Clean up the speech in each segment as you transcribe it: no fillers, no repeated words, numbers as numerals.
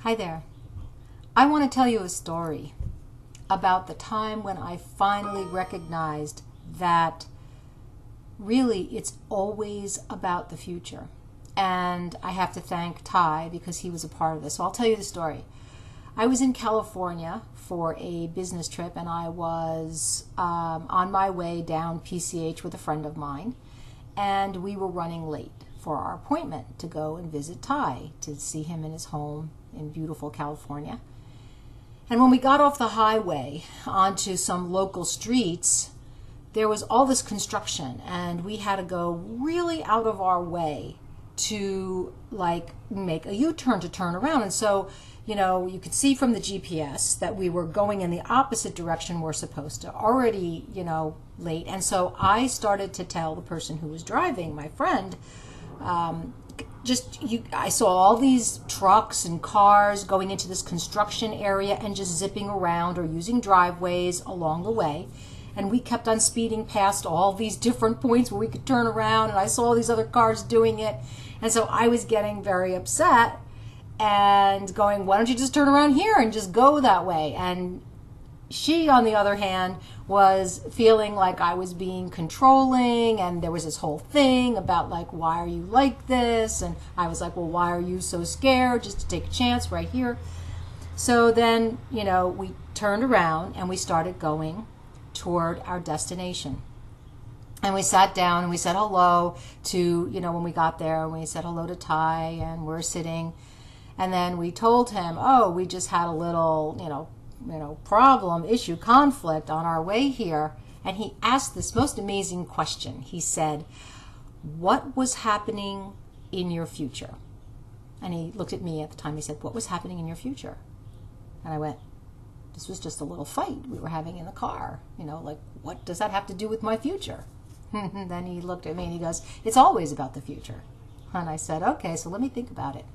Hi there. I want to tell you a story about the time when I finally recognized that really it's always about the future. And I have to thank Ty because he was a part of this. So I'll tell you the story. I was in California for a business trip, and I was on my way down PCH with a friend of mine, and we were running late for our appointment to go and visit Ty, to see him in his home in beautiful California. And when we got off the highway onto some local streets, there was all this construction, and we had to go really out of our way to make a U-turn to turn around. And so, you could see from the GPS that we were going in the opposite direction we're supposed to, already, late. And so I started to tell the person who was driving, my friend, I saw all these trucks and cars going into this construction area and just zipping around or using driveways along the way. And we kept on speeding past all these different points where we could turn around, and I saw all these other cars doing it. And so I was getting very upset and going, why don't you just turn around here and just go that way? And she, on the other hand, was feeling like I was being controlling, and there was this whole thing about why are you like this? And I was like, well, why are you so scared? Just to take a chance right here. So then, we turned around and we started going toward our destination. And we sat down and we said hello to, when we got there, and we said hello to Ty, and we're sitting. And then we told him, oh, we just had a little, problem, issue, conflict on our way here. And he asked this most amazing question. He said, what was happening in your future? And he looked at me at the time. He said, what was happening in your future? And I went, this was just a little fight we were having in the car. What does that have to do with my future? Then he looked at me and he goes, it's always about the future. And I said, okay, so let me think about it.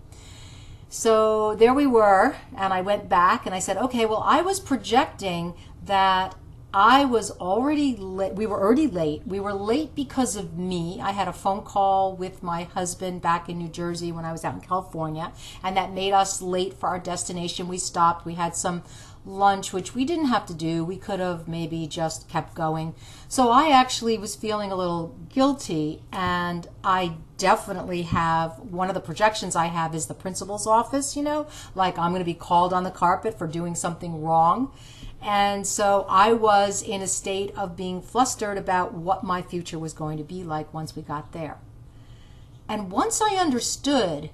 So there we were, and I went back and I said, okay, well, I was projecting that I was already late. We were already late. We were late because of me. I had a phone call with my husband back in New Jersey when I was out in California, and that made us late for our destination. We stopped. We had some lunch, which we didn't have to do. We could have maybe just kept going. So I actually was feeling a little guilty, and I definitely have, one of the projections I have is the principal's office, like I'm going to be called on the carpet for doing something wrong. And so I was in a state of being flustered about what my future was going to be like once we got there. And once I understood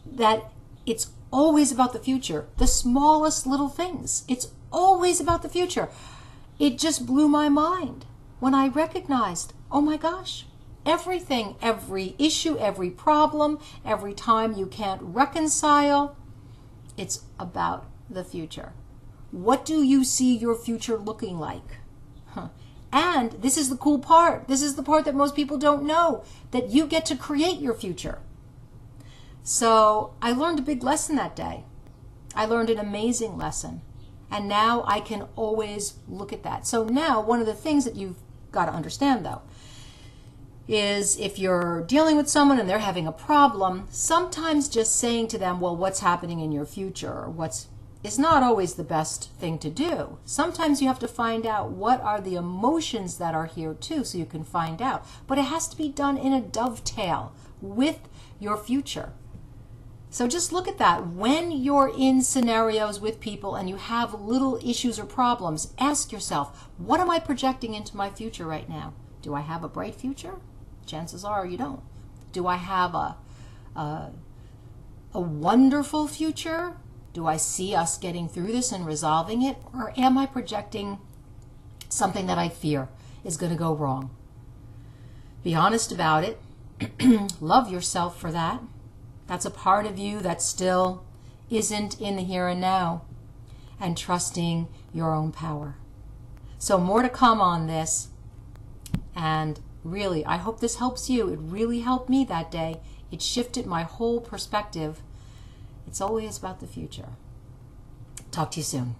that it's always about the future, the smallest little things, it's always about the future, it just blew my mind when I recognized, oh my gosh, everything, every issue, every problem, every time you can't reconcile, it's about the future. What do you see your future looking like? And this is the cool part. This is the part that most people don't know, that you get to create your future. So I learned a big lesson that day. I learned an amazing lesson. And now I can always look at that. So now one of the things that you've got to understand, though, is if you're dealing with someone and they're having a problem, sometimes just saying to them, well, what's happening in your future, or is not always the best thing to do. Sometimes you have to find out what are the emotions that are here too, so you can find out. But it has to be done in a dovetail with your future. So just look at that. When you're in scenarios with people and you have little issues or problems, ask yourself, what am I projecting into my future right now? Do I have a bright future? Chances are you don't. Do I have a wonderful future? Do I see us getting through this and resolving it? Or am I projecting something that I fear is going to go wrong? Be honest about it. Love yourself for that. That's a part of you that still isn't in the here and now. And trusting your own power. So more to come on this. And really, I hope this helps you. It really helped me that day. It shifted my whole perspective. It's always about the future. Talk to you soon.